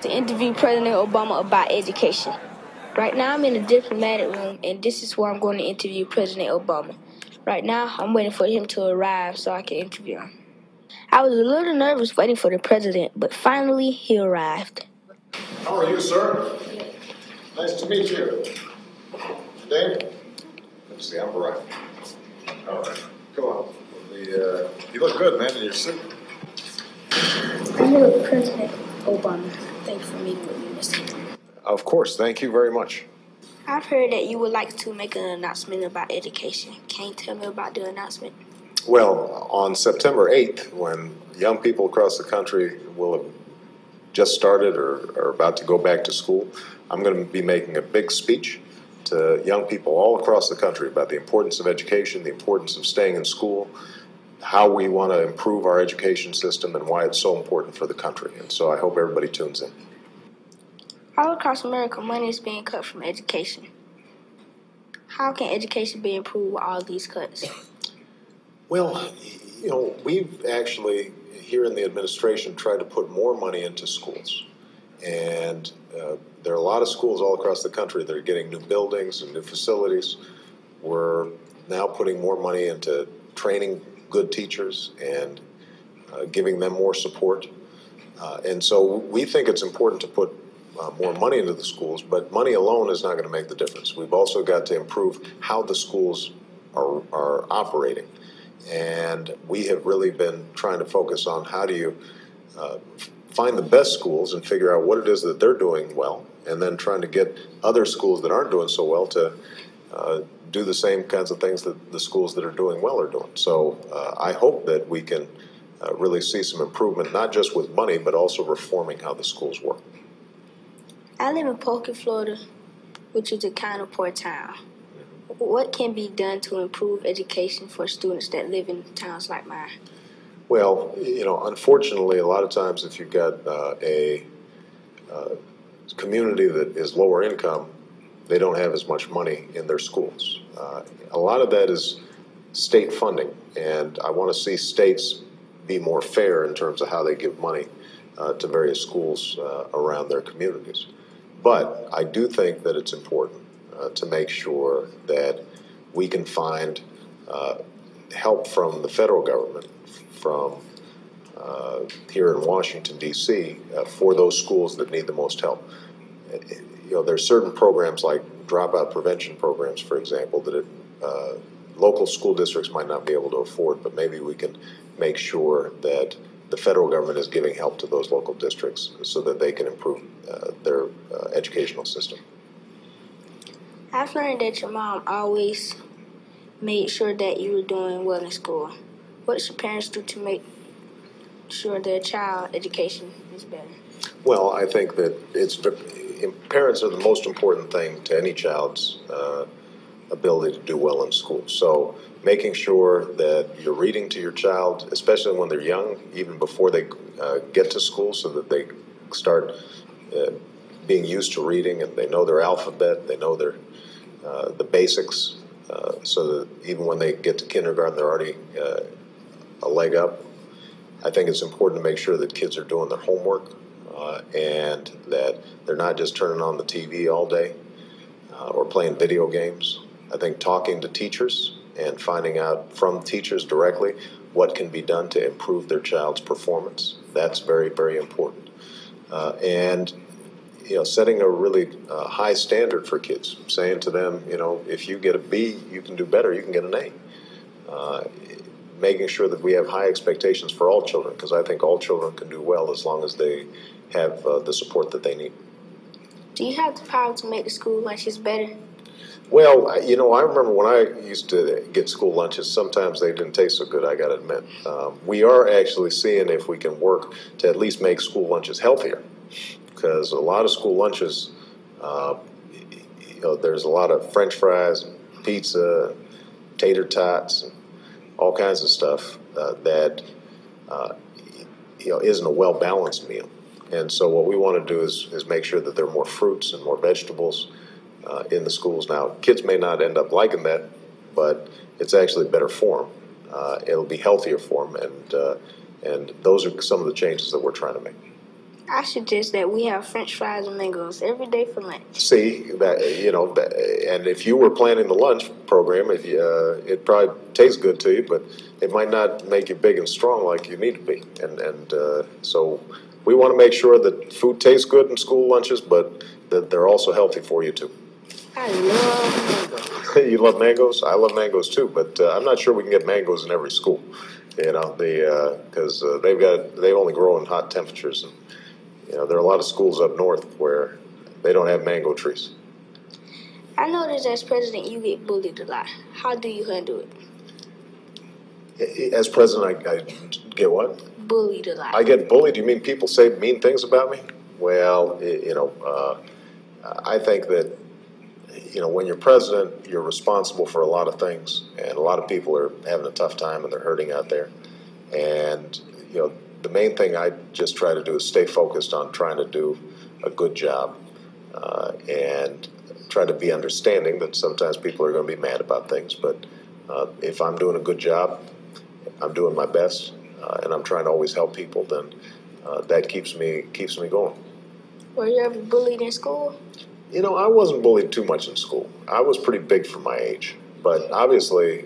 to interview President Obama about education. Right now I'm in the diplomatic room, and this is where I'm going to interview President Obama. Right now I'm waiting for him to arrive so I can interview him. I was a little nervous waiting for the president, but finally he arrived. How are you, sir? Nice to meet you. Dave? Let's see, I'm right. All right, come on. You look good, man, in your suit. I'm with President Obama. Thank you for meeting with me, Mr. Of course, thank you very much. I've heard that you would like to make an announcement about education. Can you tell me about the announcement? Well, on September 8th, when young people across the country will have just started or are about to go back to school, I'm going to be making a big speech to young people all across the country about the importance of education, the importance of staying in school, how we want to improve our education system, and why it's so important for the country. And so I hope everybody tunes in. All across America, money is being cut from education. How can education be improved with all these cuts? Well, we've actually, here in the administration, tried to put more money into schools. And there are a lot of schools all across the country that are getting new buildings and new facilities. We're now putting more money into training good teachers and giving them more support. And so we think it's important to put more money into the schools, but money alone is not going to make the difference. We've also got to improve how the schools are operating. And we have really been trying to focus on how do you find the best schools and figure out what it is that they're doing well, and then trying to get other schools that aren't doing so well to do the same kinds of things that the schools that are doing well are doing. So I hope that we can really see some improvement, not just with money, but also reforming how the schools work. I live in Polk, Florida, which is a kind of poor town. What can be done to improve education for students that live in towns like mine? Well, unfortunately, a lot of times if you've got a community that is lower income, they don't have as much money in their schools. A lot of that is state funding, and I want to see states be more fair in terms of how they give money to various schools around their communities. But I do think that it's important to make sure that we can find help from the federal government, from here in Washington, D.C., for those schools that need the most help. There's certain programs like dropout prevention programs, for example, that local school districts might not be able to afford, but maybe we can make sure that the federal government is giving help to those local districts so that they can improve their educational system. I've learned that your mom always made sure that you were doing well in school. What should parents do to make sure their child education is better? Well, I think that parents are the most important thing to any child's ability to do well in school. So making sure that you're reading to your child, especially when they're young, even before they get to school, so that they start being used to reading and they know their alphabet, they know their the basics, so that even when they get to kindergarten, they're already a leg up. I think it's important to make sure that kids are doing their homework and that they're not just turning on the TV all day or playing video games. I think talking to teachers and finding out from teachers directly what can be done to improve their child's performance, that's very, very important. And setting a really high standard for kids, saying to them, if you get a B, you can do better, you can get an A. Making sure that we have high expectations for all children, because I think all children can do well as long as they have the support that they need. Do you have the power to make the school lunches better? Well, I remember when I used to get school lunches, sometimes they didn't taste so good, I got to admit. We are actually seeing if we can work to at least make school lunches healthier, because a lot of school lunches, there's a lot of French fries, pizza, tater tots, all kinds of stuff that isn't a well-balanced meal. And so what we want to do is make sure that there are more fruits and more vegetables in the schools. Now, kids may not end up liking that, but it's actually better for them. It'll be healthier for them, and those are some of the changes that we're trying to make. I suggest that we have French fries and mangoes every day for lunch. See that and if you were planning the lunch program, if you, it probably tastes good to you, but it might not make you big and strong like you need to be. So we want to make sure that food tastes good in school lunches, but that they're also healthy for you too. I love mangoes. You love mangoes? I love mangoes too, but I'm not sure we can get mangoes in every school. Because they only grow in hot temperatures, and there are a lot of schools up north where they don't have mango trees. I noticed as president you get bullied a lot. How do you handle it? As president, I get what? Bullied a lot. I get bullied? You mean people say mean things about me? Well, I think that when you're president, you're responsible for a lot of things, and a lot of people are having a tough time and they're hurting out there. And the main thing I just try to do is stay focused on trying to do a good job, and try to be understanding that sometimes people are going to be mad about things. But if I'm doing a good job, I'm doing my best, and I'm trying to always help people, then that keeps me going. Were you ever bullied in school? I wasn't bullied too much in school. I was pretty big for my age. But obviously,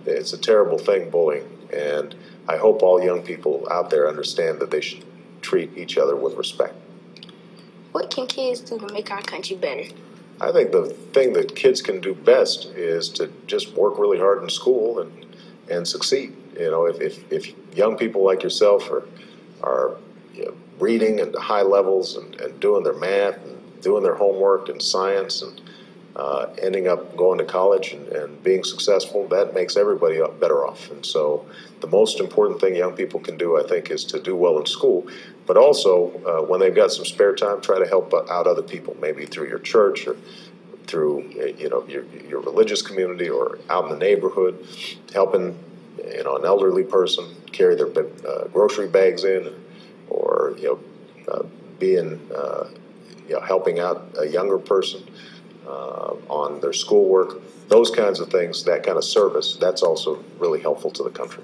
it's a terrible thing, bullying. And I hope all young people out there understand that they should treat each other with respect. What can kids do to make our country better? I think the thing that kids can do best is to just work really hard in school and succeed. If young people like yourself are reading at high levels and doing their math and doing their homework and science and ending up going to college and being successful, that makes everybody better off. And so the most important thing young people can do, I think, is to do well in school, but also when they've got some spare time, try to help out other people, maybe through your church or through your religious community or out in the neighborhood, helping an elderly person carry their grocery bags in, or being helping out a younger person on their schoolwork, those kinds of things, that kind of service, that's also really helpful to the country.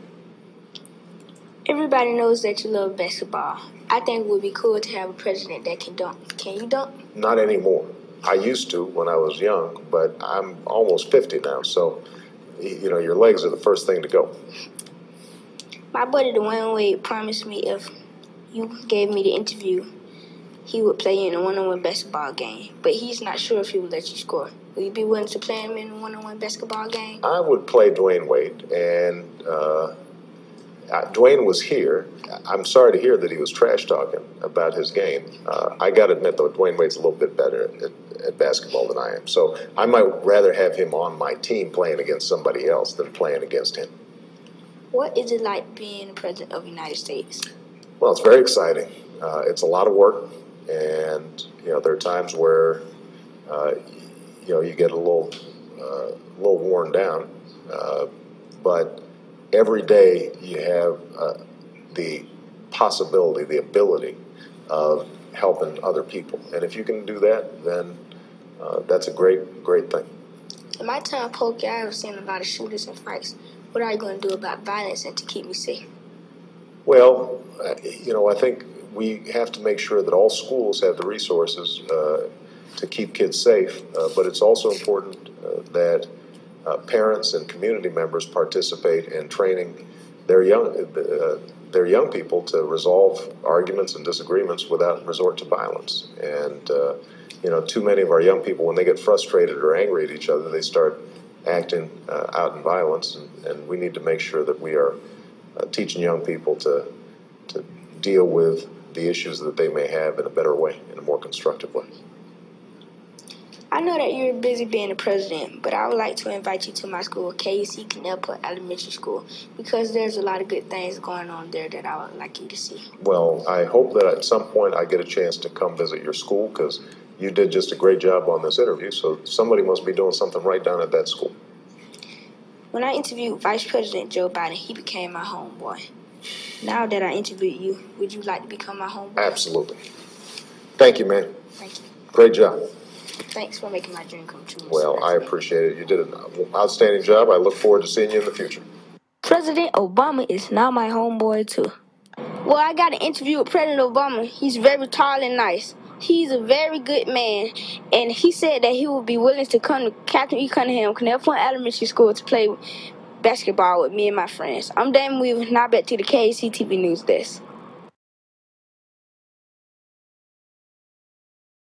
Everybody knows that you love basketball. I think it would be cool to have a president that can dunk. Can you dunk? Not anymore. I used to when I was young, but I'm almost 50 now, so your legs are the first thing to go. My buddy Dwayne Wade promised me if you gave me the interview, he would play you in a one-on-one basketball game, but he's not sure if he would let you score. Will you be willing to play him in a one-on-one basketball game? I would play Dwayne Wade, and Dwayne was here. I'm sorry to hear that he was trash-talking about his game. I got to admit, though, Dwayne Wade's a little bit better at basketball than I am, so I might rather have him on my team playing against somebody else than playing against him. What is it like being the President of the United States? Well, it's very exciting. It's a lot of work. And there are times where you get a little worn down, but every day you have the possibility, the ability of helping other people, and if you can do that, then that's a great thing. In my time poker, I've seen a lot of shooters and fights. What are you going to do about violence and to keep me safe? Well, I think we have to make sure that all schools have the resources to keep kids safe, but it's also important that parents and community members participate in training their young people to resolve arguments and disagreements without resort to violence. And too many of our young people, when they get frustrated or angry at each other, they start acting out in violence, and we need to make sure that we are teaching young people to deal with the issues that they may have in a better way, in a more constructive way. I know that you're busy being the president, but I would like to invite you to my school, KUC Connecticut Elementary School, because there's a lot of good things going on there that I would like you to see. Well, I hope that at some point I get a chance to come visit your school, because you did just a great job on this interview, so somebody must be doing something right down at that school. When I interviewed Vice President Joe Biden, he became my homeboy. Now that I interviewed you, would you like to become my homeboy? Absolutely. Thank you, man. Thank you. Great job. Thanks for making my dream come true. Well, I appreciate it. You did an outstanding job. I look forward to seeing you in the future. President Obama is now my homeboy, too. Well, I got an interview with President Obama. He's very tall and nice. He's a very good man, and he said that he would be willing to come to Captain E. Cunningham, Canal Point Elementary School to play basketball with me and my friends. I'm Damon Weaver, now back to the KAC TV News Desk.